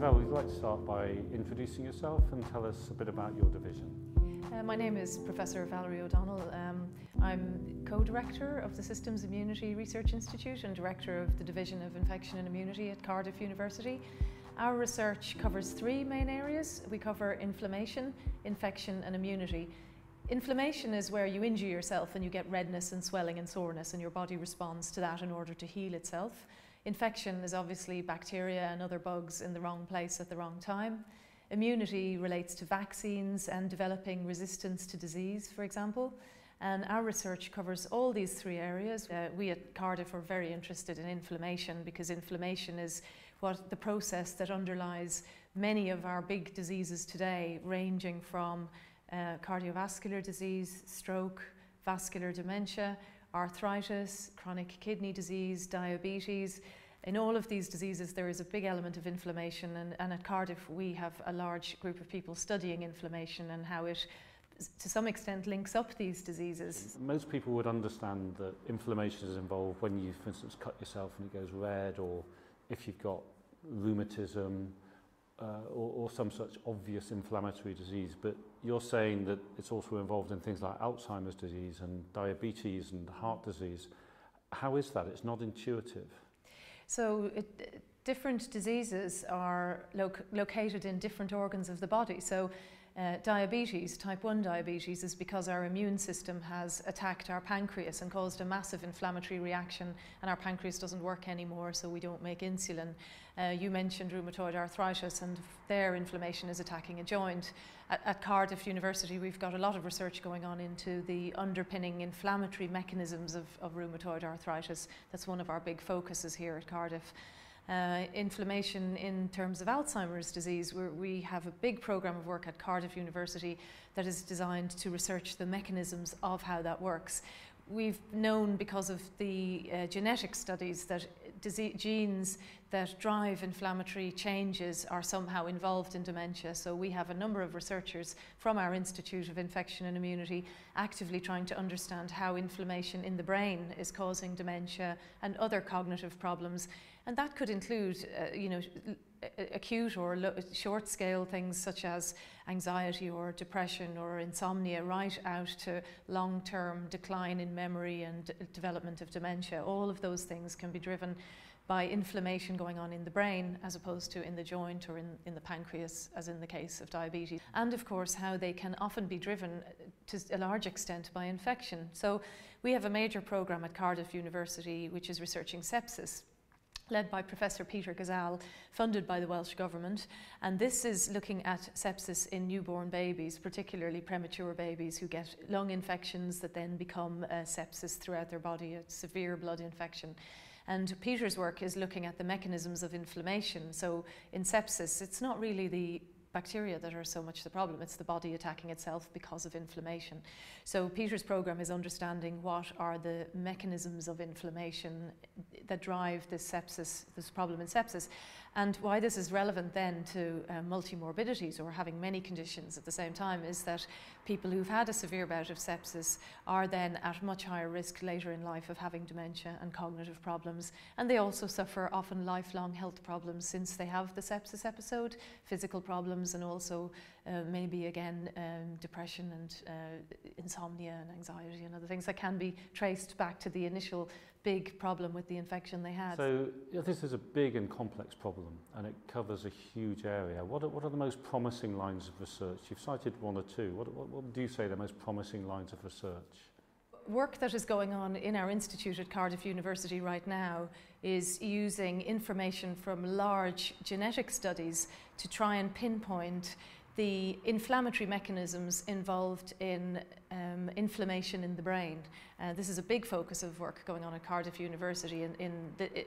Val, would you like to start by introducing yourself and tell us a bit about your division? My name is Professor Valerie O'Donnell. I'm co-director of the Systems Immunity Research Institute and director of the Division of Infection and Immunity at Cardiff University. Our research covers three main areas. We cover inflammation, infection and immunity. Inflammation is where you injure yourself and you get redness and swelling and soreness, and your body responds to that in order to heal itself. Infection is obviously bacteria and other bugs in the wrong place at the wrong time. Immunity relates to vaccines and developing resistance to disease, for example. And our research covers all these three areas. We at Cardiff are very interested in inflammation because inflammation is the process that underlies many of our big diseases today, ranging from cardiovascular disease, stroke, vascular dementia, arthritis, chronic kidney disease, diabetes. In all of these diseases there is a big element of inflammation, and at Cardiff we have a large group of people studying inflammation and how it to some extent links up these diseases. Most people would understand that inflammation is involved when you, for instance, cut yourself and it goes red, or if you've got rheumatism or some such obvious inflammatory disease, but you're saying that it's also involved in things like Alzheimer's disease and diabetes and heart disease. How is that? It's not intuitive. So different diseases are located in different organs of the body. So diabetes, type 1 diabetes, is because our immune system has attacked our pancreas and caused a massive inflammatory reaction, and our pancreas doesn't work anymore, so we don't make insulin. You mentioned rheumatoid arthritis, and their inflammation is attacking a joint. At Cardiff University we've got a lot of research going on into the underpinning inflammatory mechanisms of rheumatoid arthritis. That's one of our big focuses here at Cardiff. Inflammation in terms of Alzheimer's disease, we have a big program of work at Cardiff University that is designed to research the mechanisms of how that works. We've known because of the genetic studies that genes that drive inflammatory changes are somehow involved in dementia. So we have a number of researchers from our Institute of Infection and Immunity actively trying to understand how inflammation in the brain is causing dementia and other cognitive problems. And that could include, acute or short scale things such as anxiety or depression or insomnia, right out to long-term decline in memory and development of dementia. All of those things can be driven by inflammation going on in the brain as opposed to in the joint or in the pancreas, as in the case of diabetes. And of course how they can often be driven to a large extent by infection. So we have a major program at Cardiff University which is researching sepsis, led by Professor Peter Gazal, funded by the Welsh Government. And this is looking at sepsis in newborn babies, particularly premature babies who get lung infections that then become sepsis throughout their body, a severe blood infection. And Peter's work is looking at the mechanisms of inflammation. So in sepsis, it's not really the bacteria that are so much the problem, it's the body attacking itself because of inflammation. So Peter's program is understanding what are the mechanisms of inflammation that drive this sepsis, this problem in sepsis, and why this is relevant then to multimorbidities, or having many conditions at the same time, is that people who've had a severe bout of sepsis are then at much higher risk later in life of having dementia and cognitive problems, and they also suffer often lifelong health problems since they have the sepsis episode, physical problems, and also maybe again depression and insomnia and anxiety and other things that can be traced back to the initial big problem with the infection they had. So this is a big and complex problem, and it covers a huge area. What are the most promising lines of research? You've cited one or two. What do you say are the most promising lines of research? Work that is going on in our institute at Cardiff University right now is using information from large genetic studies to try and pinpoint the inflammatory mechanisms involved in inflammation in the brain. This is a big focus of work going on at Cardiff University,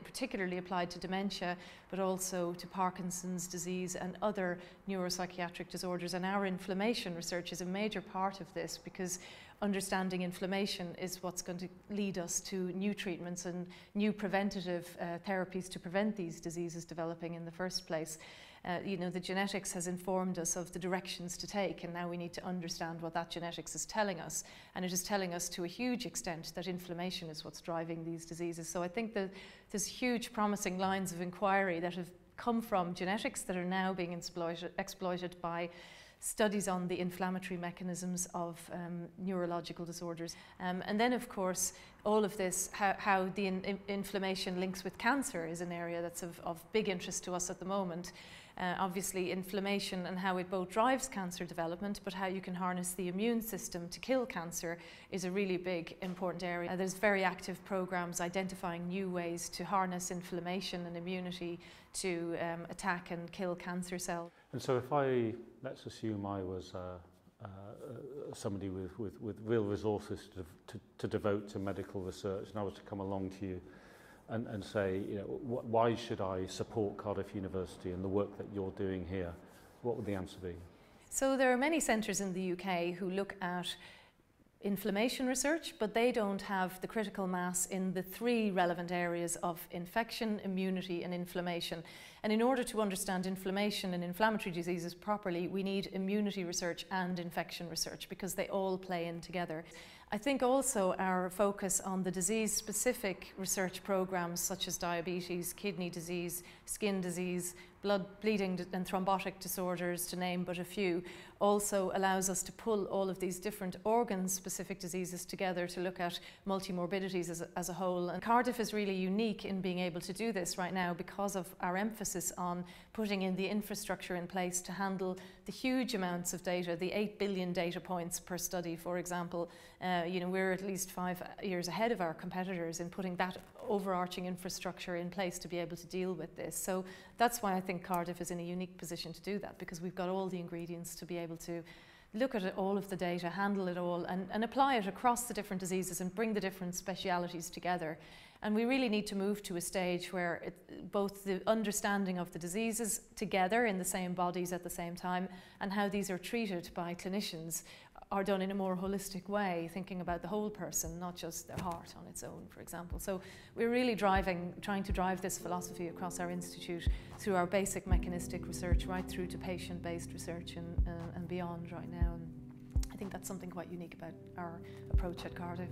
particularly applied to dementia, but also to Parkinson's disease and other neuropsychiatric disorders. And our inflammation research is a major part of this, because understanding inflammation is what's going to lead us to new treatments and new preventative therapies to prevent these diseases developing in the first place. The genetics has informed us of the directions to take, and now we need to understand what that genetics is telling us. And it is telling us to a huge extent that inflammation is what's driving these diseases. So I think that there's huge promising lines of inquiry that have come from genetics that are now being exploited by studies on the inflammatory mechanisms of neurological disorders. And then, of course, all of this, how the inflammation links with cancer is an area that's of big interest to us at the moment. Obviously, inflammation and how it both drives cancer development, but how you can harness the immune system to kill cancer is a really big, important area. There's very active programs identifying new ways to harness inflammation and immunity to attack and kill cancer cells. And so if let's assume I was somebody with real resources to devote to medical research, and I was to come along to you and say, you know, why should I support Cardiff University and the work that you're doing here? What would the answer be? So there are many centres in the UK who look at inflammation research, but they don't have the critical mass in the three relevant areas of infection, immunity and inflammation. And in order to understand inflammation and inflammatory diseases properly, we need immunity research and infection research because they all play in together. I think also our focus on the disease-specific research programs such as diabetes, kidney disease, skin disease, blood bleeding and thrombotic disorders, to name but a few, also allows us to pull all of these different organ-specific diseases together to look at multimorbidities as a whole. And Cardiff is really unique in being able to do this right now because of our emphasis on putting in the infrastructure in place to handle the huge amounts of data, the 8 billion data points per study, for example. You know, we're at least 5 years ahead of our competitors in putting that overarching infrastructure in place to be able to deal with this. So that's why I think Cardiff is in a unique position to do that, because we've got all the ingredients to be able to look at all of the data, handle it all and apply it across the different diseases and bring the different specialities together. And we really need to move to a stage where both the understanding of the diseases together in the same bodies at the same time and how these are treated by clinicians are done in a more holistic way, thinking about the whole person, not just their heart on its own, for example. So we're really trying to drive this philosophy across our institute through our basic mechanistic research right through to patient-based research and beyond right now. And I think that's something quite unique about our approach at Cardiff.